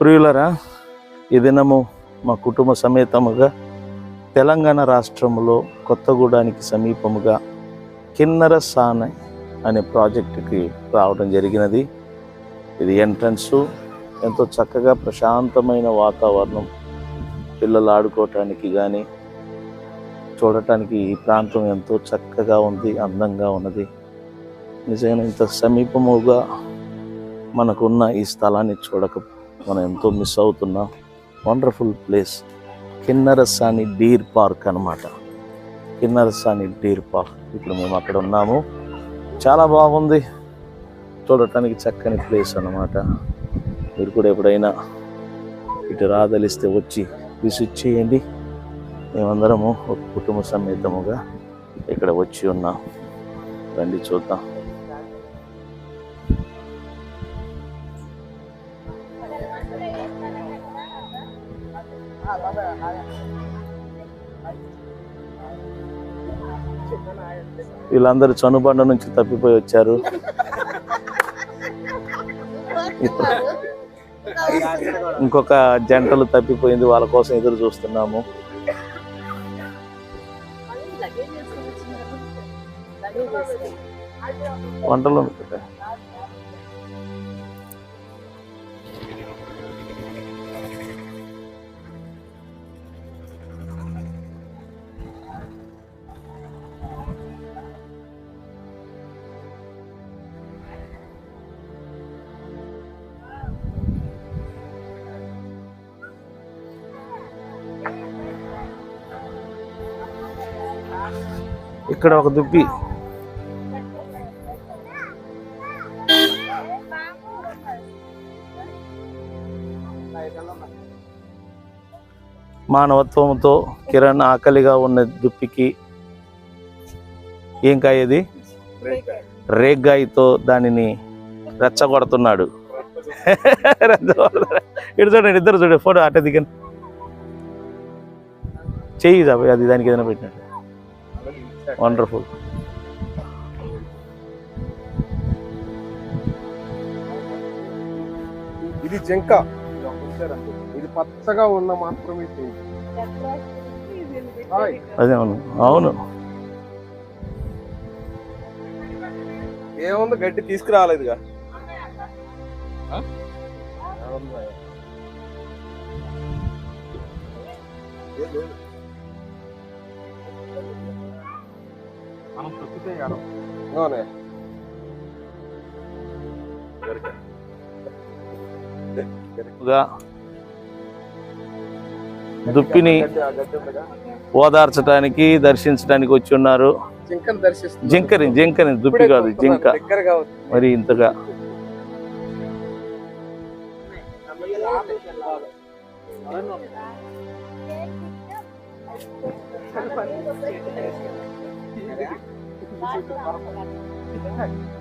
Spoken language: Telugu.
ప్రియులరా, ఈ దినము మా కుటుంబ సమేతముగా తెలంగాణ రాష్ట్రంలో కొత్తగూడానికి సమీపముగా కిన్నెర సానె అనే ప్రాజెక్టుకి రావడం జరిగినది. ఇది ఎంట్రన్సు, ఎంతో చక్కగా ప్రశాంతమైన వాతావరణం, పిల్లలు ఆడుకోవటానికి కానీ చూడటానికి ఈ ప్రాంతం ఎంతో చక్కగా ఉంది, అందంగా ఉన్నది. నిజంగా ఇంత సమీపముగా మనకున్న ఈ స్థలాన్ని చూడక మనం ఎంతో మిస్ అవుతున్నాం. వండర్ఫుల్ ప్లేస్, కిన్నెర సానె డీర్ పార్క్ అన్నమాట. కిన్నెర సానె డీర్ పార్క్, ఇప్పుడు మేము అక్కడ ఉన్నాము. చాలా బాగుంది, చూడటానికి చక్కని ప్లేస్ అన్నమాట. మీరు కూడా ఎప్పుడైనా ఇటు రాదలిస్తే వచ్చి విజిట్ చేయండి. మేమందరము ఒక కుటుంబ సమేతముగా ఇక్కడ వచ్చి ఉన్నాం. రండి చూద్దాం. వీళ్ళందరూ చనుబండ నుంచి తప్పిపోయి వచ్చారు. ఇంకొక జంటలు తప్పిపోయింది, వాళ్ళ కోసం ఎదురు చూస్తున్నాము. వంటలు ఇక్కడ ఒక దుప్పి, మానవత్వంతో కిరణ్ ఆకలిగా ఉన్న దుప్పికి ఏం కాయది, రేగ్గాయతో దానిని రెచ్చగొడుతున్నాడు. ఇటు చూడండి, ఇద్దరు చూడండి, ఫోటో అట్ట దిగను, చెయ్యి అది దానికి ఏదైనా పెట్టినట్టు. వండర్ఫుల్. ఇది జింక, ఇది పచ్చగా ఉన్న మాత్రమే. అదే అవును అవును, ఏముంది, గడ్డి తీసుకురాలేదుగా. దుప్పిని ఓదార్చడానికి దర్శించడానికి వచ్చి ఉన్నారు. జింకని దుప్పి కాదు, జింక. మరి ఇంతగా Thank you.